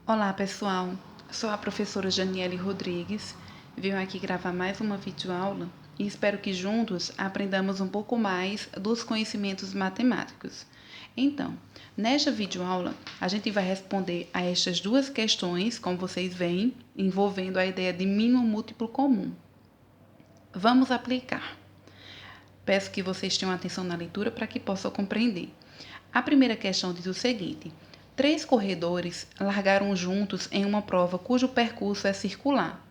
Olá pessoal, sou a professora Janiele Rodrigues, venho aqui gravar mais uma videoaula e espero que juntos aprendamos um pouco mais dos conhecimentos matemáticos. Então, nesta videoaula a gente vai responder a estas duas questões, como vocês veem, envolvendo a ideia de mínimo múltiplo comum. Vamos aplicar. Peço que vocês tenham atenção na leitura para que possam compreender. A primeira questão diz o seguinte: 3 corredores largaram juntos em uma prova cujo percurso é circular.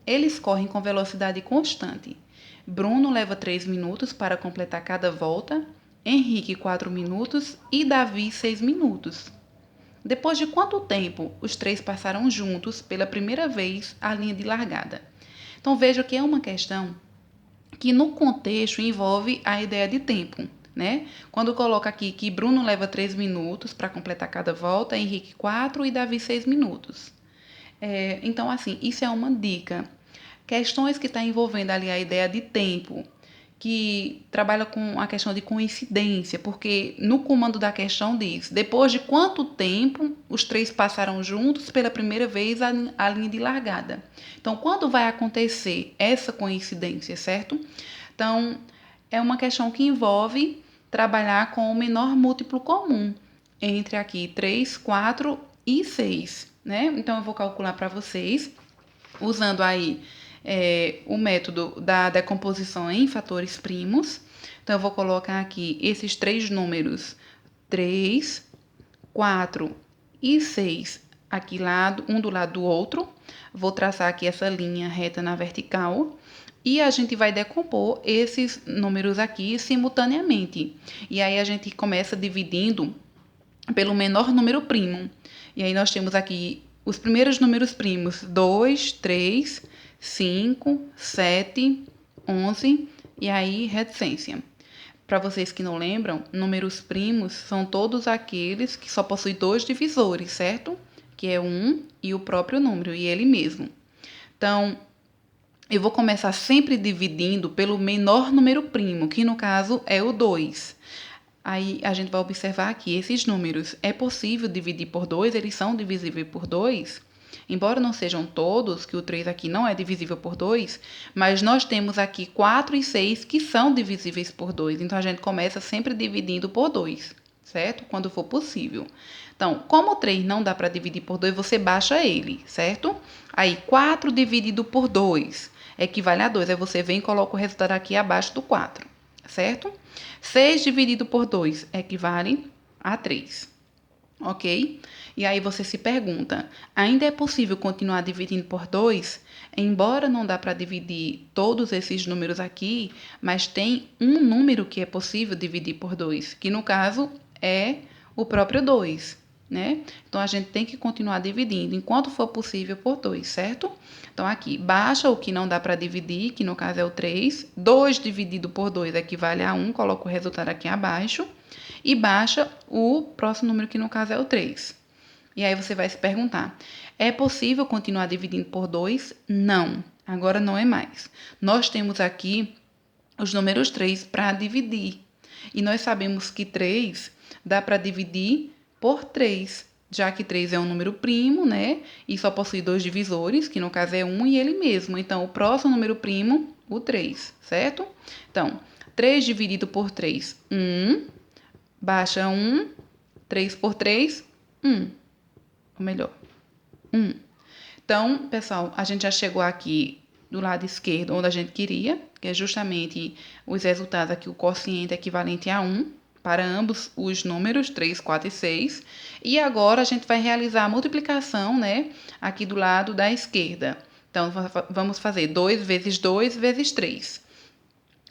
Eles correm com velocidade constante. Bruno leva 3 minutos para completar cada volta, Henrique 4 minutos e Davi 6 minutos. Depois de quanto tempo os 3 passaram juntos pela primeira vez a linha de largada? Então veja que é uma questão que no contexto envolve a ideia de tempo, né? Quando coloca aqui que Bruno leva 3 minutos para completar cada volta, Henrique 4 e Davi 6 minutos. Então, assim, isso é uma dica. Questões que estão envolvendo ali a ideia de tempo, que trabalha com a questão de coincidência, porque no comando da questão diz: depois de quanto tempo os 3 passaram juntos pela primeira vez a linha de largada. Então, quando vai acontecer essa coincidência, certo? Então, é uma questão que envolve trabalhar com o menor múltiplo comum entre aqui 3, 4 e 6, né? Então, eu vou calcular para vocês, usando aí o método da decomposição em fatores primos. Então, eu vou colocar aqui esses 3 números, 3, 4 e 6, aqui um do lado do outro. Vou traçar aqui essa linha reta na vertical. E a gente vai decompor esses números aqui simultaneamente. E aí a gente começa dividindo pelo menor número primo. E aí nós temos aqui os primeiros números primos: 2, 3, 5, 7, 11 e aí reticência. Para vocês que não lembram, números primos são todos aqueles que só possuem 2 divisores, certo? Que é 1 e o próprio número, e ele mesmo. Então, eu vou começar sempre dividindo pelo menor número primo, que no caso é o 2. Aí a gente vai observar aqui esses números. É possível dividir por 2, eles são divisíveis por 2. Embora não sejam todos, que o 3 aqui não é divisível por 2, mas nós temos aqui 4 e 6 que são divisíveis por 2. Então, a gente começa sempre dividindo por 2, certo? Quando for possível. Então, como o 3 não dá para dividir por 2, você baixa ele, certo? Aí, 4 dividido por 2 equivale a 2. Aí você vem e coloca o resultado aqui abaixo do 4, certo? 6 dividido por 2 equivale a 3, ok? E aí você se pergunta, ainda é possível continuar dividindo por 2? Embora não dá para dividir todos esses números aqui, mas tem um número que é possível dividir por 2, que no caso é o próprio 2, né? Então, a gente tem que continuar dividindo enquanto for possível por 2, certo? Então, aqui, baixa o que não dá para dividir, que no caso é o 3. 2 dividido por 2 equivale a 1, coloca o resultado aqui abaixo. E baixa o próximo número, que no caso é o 3. E aí você vai se perguntar, é possível continuar dividindo por 2? Não, agora não é mais. Nós temos aqui os números 3 para dividir. E nós sabemos que 3 dá para dividir por 3, já que 3 é um número primo, né? E só possui 2 divisores, que no caso é 1 e ele mesmo. Então, o próximo número primo, o 3, certo? Então, 3 dividido por 3, 1. Baixa 1. 3 por 3, 1. Ou melhor, 1. Então, pessoal, a gente já chegou aqui do lado esquerdo, onde a gente queria, que é justamente os resultados aqui, o quociente equivalente a 1, para ambos os números, 3, 4 e 6. E agora a gente vai realizar a multiplicação, né, aqui do lado da esquerda. Então, vamos fazer 2 vezes 2 vezes 3.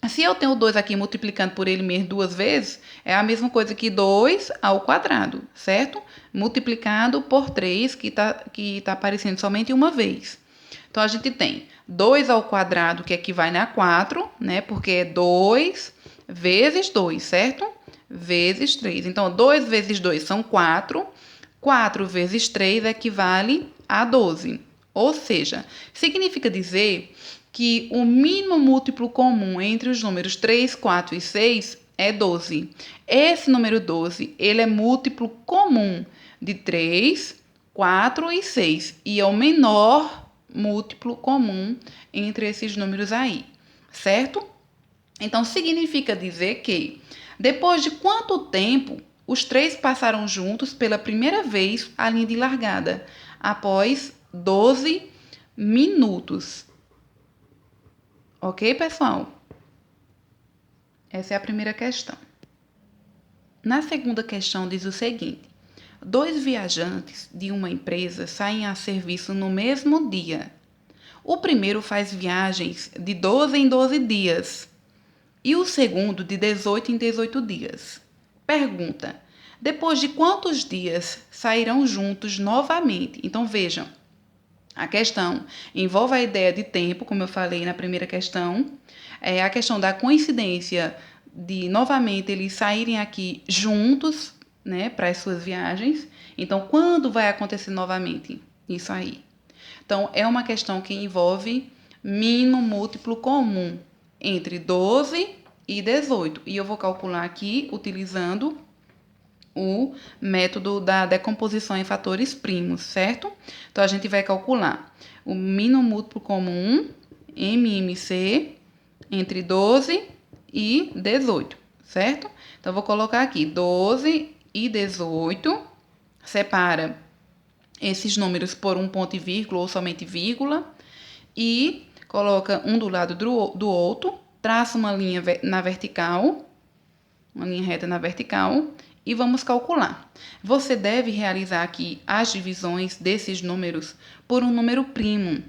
Se eu tenho 2 aqui multiplicando por ele mesmo 2 vezes, é a mesma coisa que 2 ao quadrado, certo? Multiplicado por 3, que tá aparecendo somente uma vez. Então, a gente tem 2 ao quadrado, que equivale a 4, né? Porque é 2 vezes 2, certo? Vezes 3. Então, 2 vezes 2 são 4. 4 vezes 3 equivale a 12. Ou seja, significa dizer que o mínimo múltiplo comum entre os números 3, 4 e 6 é 12. Esse número 12, ele é múltiplo comum de 3, 4 e 6. E é o menor múltiplo comum entre esses números aí, certo? Então, significa dizer que, depois de quanto tempo os três passaram juntos pela primeira vez a linha de largada? Após 12 minutos. Ok, pessoal? Essa é a primeira questão. Na segunda questão diz o seguinte: dois viajantes de uma empresa saem a serviço no mesmo dia. O primeiro faz viagens de 12 em 12 dias e o segundo de 18 em 18 dias. Pergunta: depois de quantos dias sairão juntos novamente? Então vejam, a questão envolve a ideia de tempo, como eu falei na primeira questão, a questão da coincidência de novamente eles saírem aqui juntos, né, para as suas viagens. Então, quando vai acontecer novamente? Isso aí. Então, é uma questão que envolve mínimo múltiplo comum entre 12 e 18. E eu vou calcular aqui utilizando o método da decomposição em fatores primos, certo? Então, a gente vai calcular o mínimo múltiplo comum, MMC, entre 12 e 18, certo? Então, vou colocar aqui 12 e 18, separa esses números por um ponto e vírgula ou somente vírgula e coloca um do lado do outro, traça uma linha na vertical, uma linha reta na vertical e vamos calcular. Você deve realizar aqui as divisões desses números por um número primo.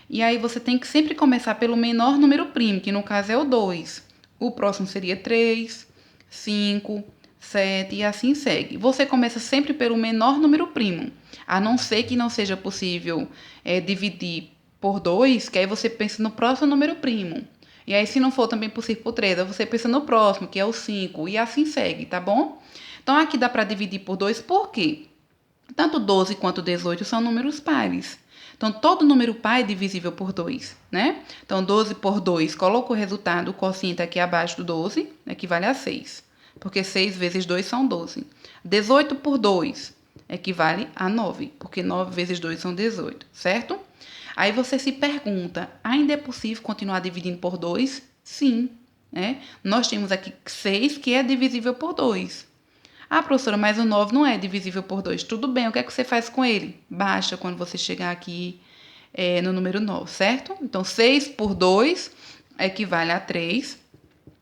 E aí você tem que sempre começar pelo menor número primo, que no caso é o 2. O próximo seria 3, 5, 7 e assim segue. Você começa sempre pelo menor número primo, a não ser que não seja possível dividir por 2, que aí você pensa no próximo número primo. E aí, se não for também possível por 3, aí você pensa no próximo, que é o 5, e assim segue, tá bom? Então, aqui dá para dividir por 2, por quê? Tanto 12 quanto 18 são números pares. Então, todo número par é divisível por 2, né? Então, 12 por 2, coloca o resultado, o quociente aqui abaixo do 12, equivale a 6. Porque 6 vezes 2 são 12. 18 por 2 equivale a 9, porque 9 vezes 2 são 18, certo? Aí você se pergunta, ainda é possível continuar dividindo por 2? Sim, né? Nós temos aqui 6 que é divisível por 2. Ah, professora, mas o 9 não é divisível por 2. Tudo bem, o que é que você faz com ele? Baixa quando você chegar aqui no número 9, certo? Então, 6 por 2 equivale a 3.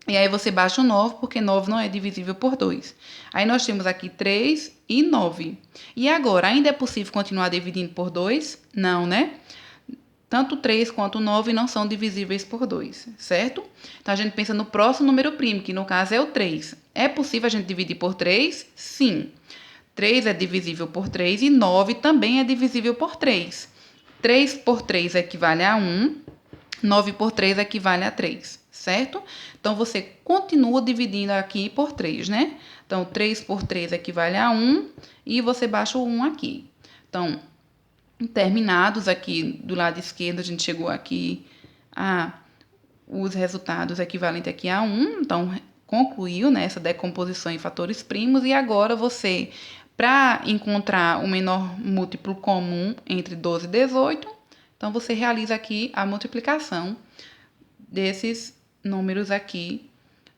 E aí você baixa o 9, porque 9 não é divisível por 2. Aí nós temos aqui 3 e 9. E agora, ainda é possível continuar dividindo por 2? Não, né? Tanto 3 quanto 9 não são divisíveis por 2, certo? Então, a gente pensa no próximo número primo, que no caso é o 3. É possível a gente dividir por 3? Sim. 3 é divisível por 3 e 9 também é divisível por 3. 3 por 3 equivale a 1, 9 por 3 equivale a 3, certo? Então, você continua dividindo aqui por 3, né? Então, 3 por 3 equivale a 1 e você baixa o 1 aqui. Então, terminados aqui do lado esquerdo, a gente chegou aqui a os resultados equivalentes aqui a 1. Então, concluiu, né, essa decomposição em fatores primos. E agora você, para encontrar o menor múltiplo comum entre 12 e 18, então você realiza aqui a multiplicação desses números aqui,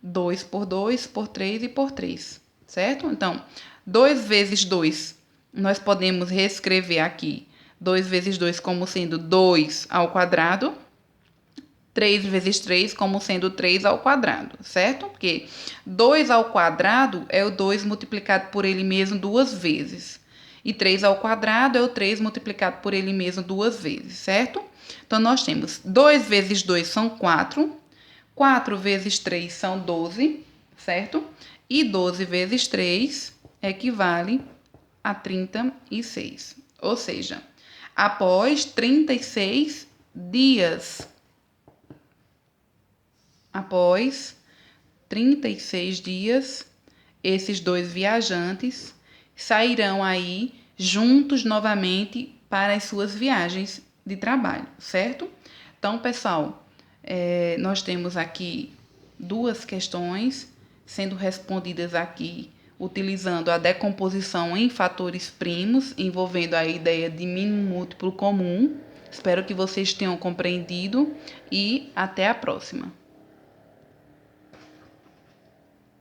2 por 2, por 3 e por 3, certo? Então, 2 vezes 2, nós podemos reescrever aqui 2 vezes 2 como sendo 2 ao quadrado, 3 vezes 3 como sendo 3 ao quadrado, certo? Porque 2 ao quadrado é o 2 multiplicado por ele mesmo duas vezes. E 3 ao quadrado é o 3 multiplicado por ele mesmo duas vezes, certo? Então, nós temos 2 vezes 2 são 4, 4 vezes 3 são 12, certo? E 12 vezes 3 equivale a 36. Ou seja, após 36 dias. Após 36 dias, esses dois viajantes sairão aí juntos novamente para as suas viagens de trabalho, certo? Então, pessoal, nós temos aqui duas questões sendo respondidas aqui utilizando a decomposição em fatores primos, envolvendo a ideia de mínimo múltiplo comum. Espero que vocês tenham compreendido e até a próxima.